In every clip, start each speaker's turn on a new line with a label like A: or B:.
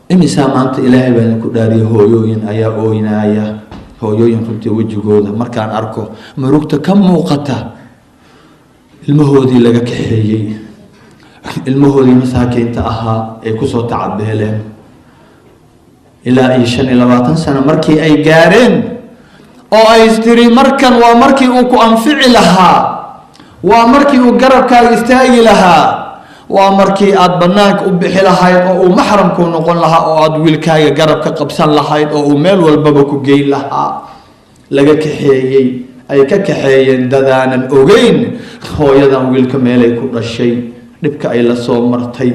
A: imisa maanta ilaahay baan ku dhaariyay hooyooyin ayaa ooynaaya hooyooyin runtii wajigooda markaan arko murugta ka muuqata ilmahoodii laga kaxeeyay ilmahoodii masaakiinta ahaa ee ku soo tacabeeleen ilaa 25 sano markii ay gaareen oo ay istiri markan waa markii uu ku anfici lahaa waa markii uu garabkaaga istaagi lahaa waa markii aad banaanka u bixi lahayd oo uu maxramku noqon lahaa oo aad wiilkaaga garab ka qabsan lahayd oo uu meel walbaba ku geyn lahaa laga kaxeeyay ay ka kaxeeyeen dadaanan ogeyn hooyadan wiilka meelay ku dhashay dhibka ay la soo martay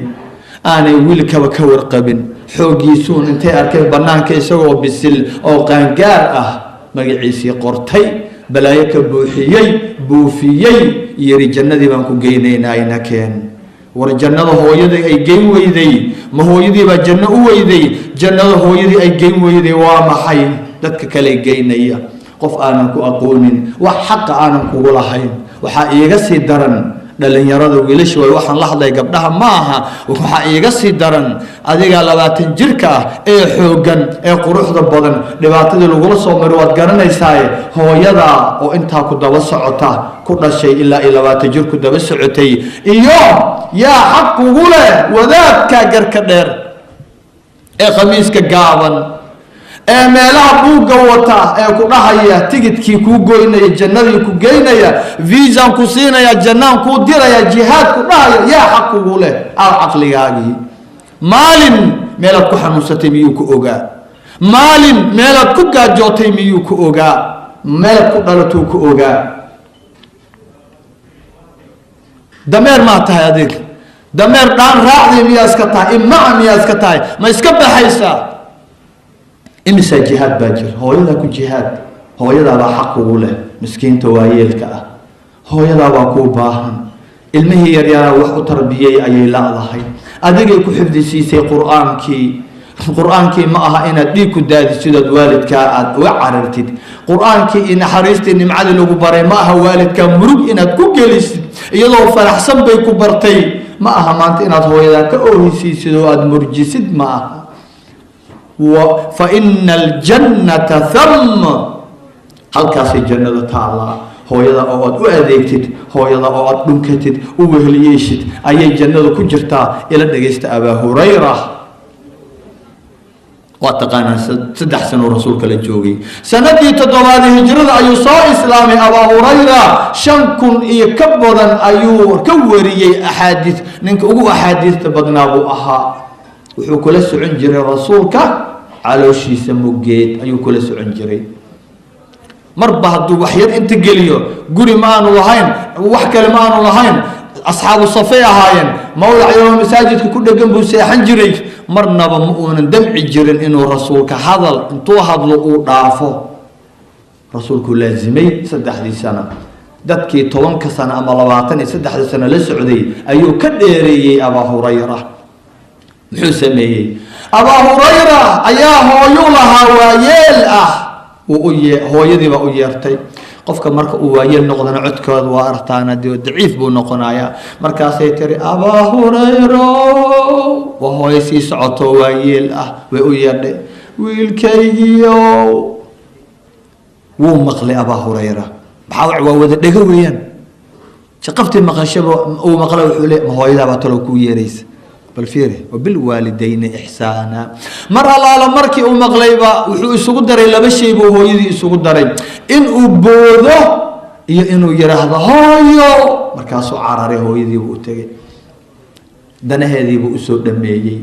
A: aanay wiilkaba ka warqabin xoogiisuun intay arkeen banaanka isagoo bisil oo qaangaar ah magaciisii qortay balaayo ka buufiyey yiri jannadii baan ku geynaynaa ina keen war jannada hooyadii ay geyn weyday ma hooyadii baa janno u weyday jannada hooyadii ay geyn weyday waa maxay dadka kale geynaya qof aanan ku aqoonin wax xaq aanan kugu lahayn waxa iiga sii daran dhalinyarada wiilasha way waxaan la hadlay gabdhaha ma aha waxa iiga sii daran adiga 20 jirka ah ee xoogan ee quruxda badan dhibaatada lagu soo maray waad garanaysaa hooyada oo inta ku daba socota ku dhashay ilaa 20 jir ku daba socotay iyo yaa xaq ugu leh wadaadka garka dheer ee khamiiska gaaban ee meelaha buuga wata ee ku dhahaya tigidkii ku goynaya jannadii ku geynaya visa ku siinaya jannaan ku diraya jihad ku dhahaya yaa xaq ugu leh aqligaagii maalin meelad ku xanuunsatay miyuu ku ogaa maalin meelad ku gaajootay miyuu ku ogaa meelad ku dhalatuu ku ogaa dameer ma tahay adig dameer dhaan raacday miyaa iska tahay imma miyaa iska tahay ma iska baxaysaa imisa jihad baajir hooyada ku jihad hooyada baa xaq ugu leh miskiinta waayeelka ah hooyada baa ku baahan ilmihii yar yar wax u tarbiyay ayay laadahay adigay ku xifdisiisay quraankii ma aha inaad dhiig ku daadisid waalidka aad uga carartid quraankii in xariistii nimcada lagu baray ma aha waalidka murug inaad ku gelisid iyadoo faraxsan bay ku bartay ma aha maanta inaad hooyada ka oohisiisid oo aad murjisid ma aha فإن الجنة ثم هل كاسي جنة تعالى هو يدا أواد وأذيكتد هو يدا أواد دنكتد ووهليشد أي جنة كجرتا إلى دقيست أبا هريرة واتقانا سدح سنة رسولك للجوغي سندي تدوالي هجرة أيو صا إسلامي أبا هريرة شنكن يكبضا أيو كوري أحاديث ننك أقو أحاديث تبضنابو أها wuxuu kula socon jiray rasuulka calooshiisa mugeed ayuu kula socon jiray marba haduu wax yar inta geliyo guri ma aanu lahayn wax kale ma aanu lahayn asxaabu safay ahaayeen mawlaciyo masaajidka ku dhagan buu seexan jiray marnaba ma uunan damci jirin inuu rasuulka hadal intuu hadlo uu dhaafo rasuulku laazimay 3 sano dadkii 10 sano ama 23 sano la socday ayuu ka dheereeyay Abu Hurayra حسمي أبا هريرة أيا هو لها ويل هو يدي ويرتي قفك مرك ويل نقدنا عدك وارتانا دي ضعيف بو نقنايا مركا سيتري أبا هريرة وهو يسيس عطو ويل ويرتي ويل كيو ومقلي أبا هريرة بحاول وذا دقويا شقفت مقشبه ومقلي وحولي ما هو يدا بطلو كويريس بالفيره وبالوالدين إحسانا مر الله مركي ومغليبا وحو isugu daray laba shay buu hooyadii isugu daray in uu boodo iyo inuu yiraahdo hooyo markaas uu cararay hooyadii uu tagay danaheedii buu soo dhameeyay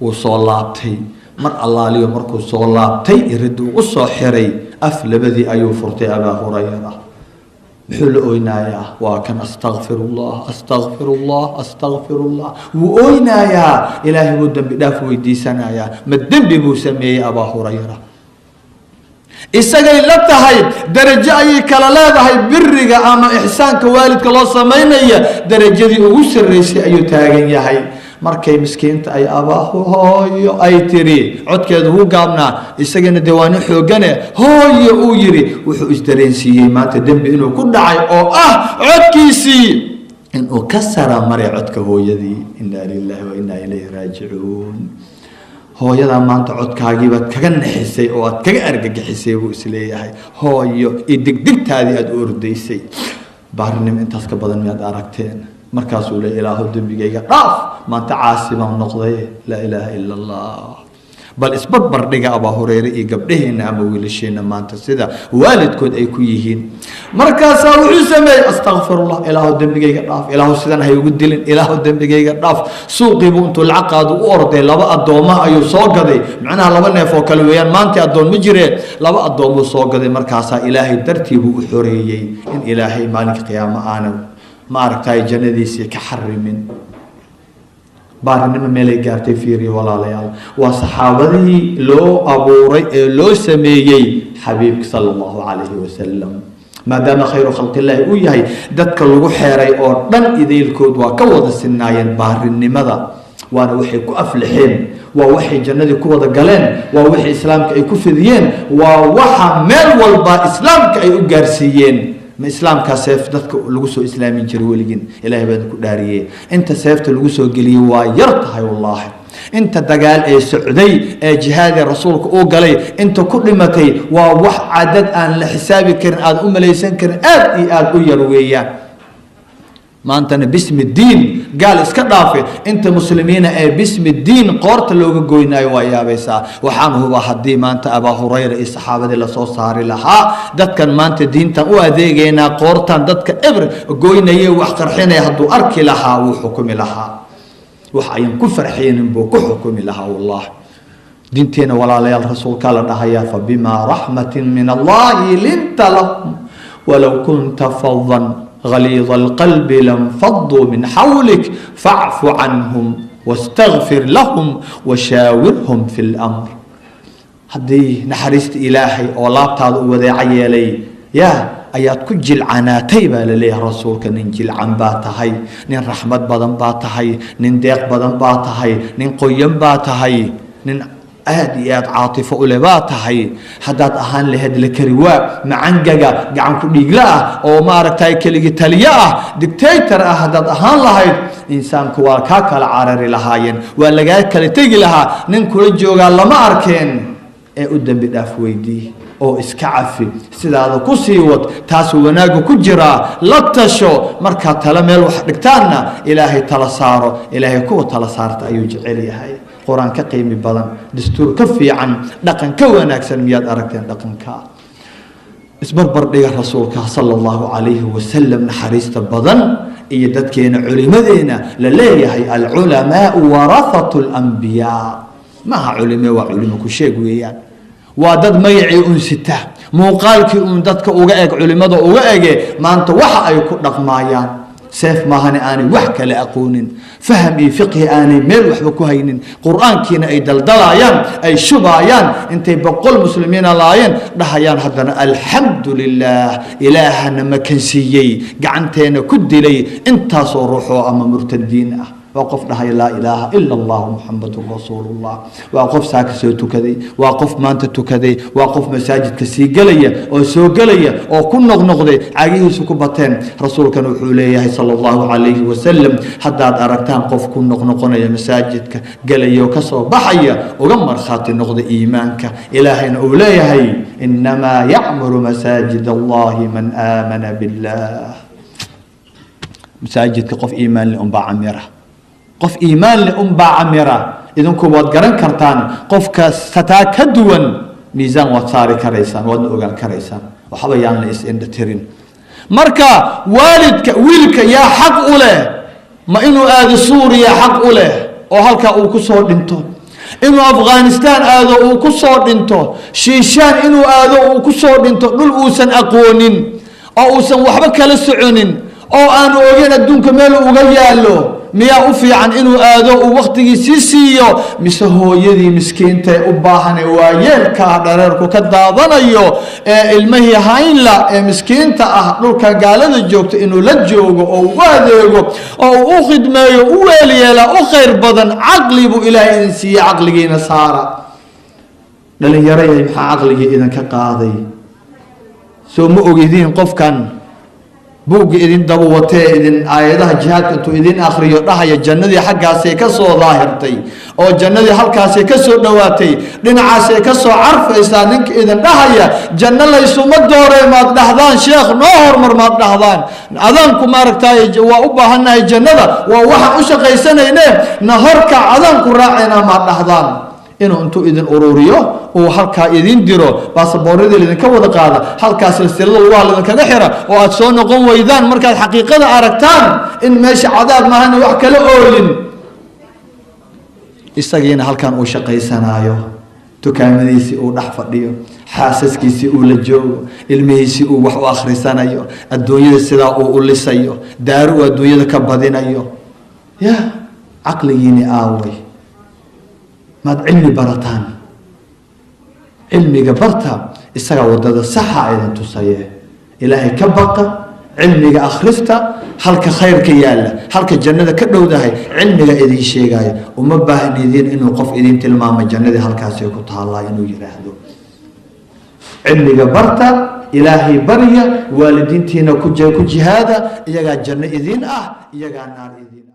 A: uu soo laabtay mar Allah liyo markuu soo laabtay irid uu soo xiray af labadii ayuu furtay Abu Hurayra بحول أوينايا وكان أستغفر الله وأوينايا إلهي ودن بداف ويدي سنايا مدن ببو سمي أبا هريرة إساقي لبتهاي درجة أي كالالاد هاي برقة أما إحسان كوالد كالله سمينيا درجة دي أغسر ريسي أيو تاغن يهي markay miskiinta ay abaahu hooyo ay tiri codkeedu uu gaabna isagana diiwaano xoogane hooyo uu yiri wuxuu isdareensiiyay maanta dambi inuu ku dhacay oo codkiisii inuu ka sara maray codka hooyadii inna lillahi wa inna ilayhi raaji'uun hooyada maanta codkaagii baad kaga naxisay oo aad kaga argagixisay buu isleeyahay hooyo iyo degdegtaadii aad u ordaysay baarinimo intaas ka badan miyaad aragteen markaasuu le ilaahu dembigayga dhaaf maanta caasi baan noqday laa ilaaha ila allah bal isbarbar dhiga Abaa Hurayra iyo gabdhaheena ama wiilasheena maanta sida waalidkood ay ku yihiin markaasaa wuxuu sameeyay astaghfirullah ilaahu dembigayga dhaaf ilaahu sidan hay ugu dilin ilaahu dembigayga dhaaf suuqii buu intuu lacaqaad u orday laba adooma ayuu soo gaday macnaha laba neef oo kale weeyaan maanta adoon ma jireen laba adoom soo gaday markaasaa ilaahay dartii buu u xoreeyay in ilaahay maalinka qiyaamo aanu ma aragtay jannadiisa ka xarimin baarinimo meelay gaartay fiiri walaalayaal waa saxaabadii loo abuuray ee loo sameeyay xabiibka sallallahu alayhi wasallam maadaama khayru khalqillahi uu yahay dadka lagu xeeray oo dhan idaylkood waa ka wada sinaayeen baarinimada waana waxay ku aflaxeen waa waxay jannadii ku wada galeen waa waxay islaamka ay ku fidiyeen waa waxa meel walba islaamka ay u gaarsiiyeen ما إسلام كسيف دتك لجوسو إسلامي جرولين إلهي بدك داريه أنت سيفت لجوسو قلي ويرتها والله أنت دجال سعودي جهاد رسولك أو قلي أنت كل متي ووح عدد أن لحسابك كن آد ليسن كن آد يرويا ما أنت باسم الدين قال اسكدافه أنت مسلمين باسم الدين قرت لو جوينا ويا بيسا وحامه وحدي ما أنت أبا هريرة الصحابة اللي صار لها دت كان ما أنت دين تقوى ذيجينا قرتا دت كإبر جوينا وحقر حين يهدو أرك لها وحكم لها وحين كفر حين بكحكم لها والله دينتنا ولا لا الرسول قال لها فبما رحمة من الله لنت لهم ولو كنت فظا غليظ القلب لانفضوا من حولك فاعف عنهم واستغفر لهم وشاورهم في الأمر هدي نحرست إلهي ولابتاد وذاعي لي يا أيات كجل عناتي بالله رسولك ننجل عن باتهي نين رحمة بدن باتهي نين ديق بدن باتهي نين قيم باتهي نين aad عاطفة ولباتهي حداد أهان لهاد الكرواء معنججا قعن كل يجلاه أو ما ركتاي كل يتلياه دكتاتر حداد أهان لهاي إنسان كواكاك العرر لهاين ولا جاي كل تيجي لها ننكل جوجا لما أركن قدام بدافويدي أو إسكعفي سيدا كسيوت تاسو وناجو كجرا لطشو مركا تلميل وحدكتانا إلهي تلصارو إلهي كو تلصارت أيوج علي هاي قرآن كقيم بدن دستور كفي عن لقن كون أكثر مياد أركتين لقن كا اسبر بردي رسولك صلى الله عليه وسلم حريست بدن إيدت كين علماءنا لليه العلماء ورثة الأنبياء ما علماء وعلماء كشيء ويان وادد ميعي أنسته موقالك أندتك أوجاك علماء أوجاك ما أنت وحى يكون رقمايان سيف ما هني أنا وحكى لأقون فهمي فقه أنا ميل وحبكوهين قرآن كينا أي دلدلايان أي شبايان أنت بقول مسلمين لاين رحيان حدنا الحمد لله إلهنا مكنسيي قعنتنا كد لي أنت صروحوا أما مرتدين وقف لها لا إله إلا الله محمد رسول الله وقف ساكسوت كذي وقف ما أنت كذي وقف مساجد كسي قلية أو سو قلية أو كن نغنغدي عجيه سكبتين رسول كانوا حوليه صلى الله عليه وسلم حتى أردتان قف كن نغنغنا مساجد قلية وكسر بحية وغمر خاطي نغضي إيمانك إلهنا أوليه إنما يعمر مساجد الله من آمن بالله مساجد قف إيمان لأنباع عميره قف إيمان لأنباع عميره إذن كوبات قرن كرتان قف كستا كدوان ميزان وصاري كريسان ودنوغان كريسان وحبيان لإس إندترين مركا والدك ويلك يا حق أوله ما إنه آدي سوريا حق أوله وهلكا أوكسور دينتو إنه أفغانستان آدو أوكسور دينتو شيشان إنه آدو أوكسور دينتو دول أوسن أقونين أو أوسن وحبك لسعونين أو أنا أوجين الدنك ميلو أوغيالو miyaa u fiican inuu aado uu waqtigii sii siiyo mise hooyadii miskiinta u baahan waa yeelka dhareerku ka daadanayo ee ilmihii haynla ee miskiinta ah dhulka gaalada joogto inuu la joogo oo u adeego oo u khidmeeyo u weeliyeela u khayr badan caqli buu ilaahay idin siiyey caqligiina saara dhalinyarayay maxaa caqligii idinka qaaday soo ma ogidin qofkan buug idin daba watee idin aayadaha jihaadka intuu idin akhriyo dhahaya jannadii xaggaasay ka soo daahirtay oo jannadii halkaasay ka soo dhowaatay dhinacaasay ka soo carfaysaa ninka idin dhahaya janno laysuma dooree maad dhahdaan sheekh noo hormar maad dhahdaan adaanku maaragtay waa u baahannahay jannada waa waxaan u shaqaysanayne na horka adaanku raacayna maad dhahdaan inuu intuu idin ururiyo uu halkaa idin diro baasaboorradii idinka wada qaada halkaa silsilada lugaha idinkaga xira oo aad soo noqon weydaan markaad xaqiiqada aragtaan in meesha cadaab maahana wax kala oolin isagiina halkan uu shaqaysanaayo dukaamadiisii uu dhex fadhiyo xaasaskiisii uu la joogo ilmihiisii uu wax u akhrisanayo adduunyada sidaa uu u lisayo daaru uu adduunyada ka badinayo ya caqligiini aaway maad cilmi barataan cilmiga barta isaga wadada saxa idin tusaye ilaahay ka baqa cilmiga akhrista halka khayrka yaala halka jannada ka dhowdahay cilmiga idin sheegaya uma baahnidin inuu qof idin tilmaamo jannada halkaas ay ku taala inuu yiraahdo cilmiga barta ilaahay bariya waalidiintiina ku jihaada iyaga janno idin ah iyaga naar idin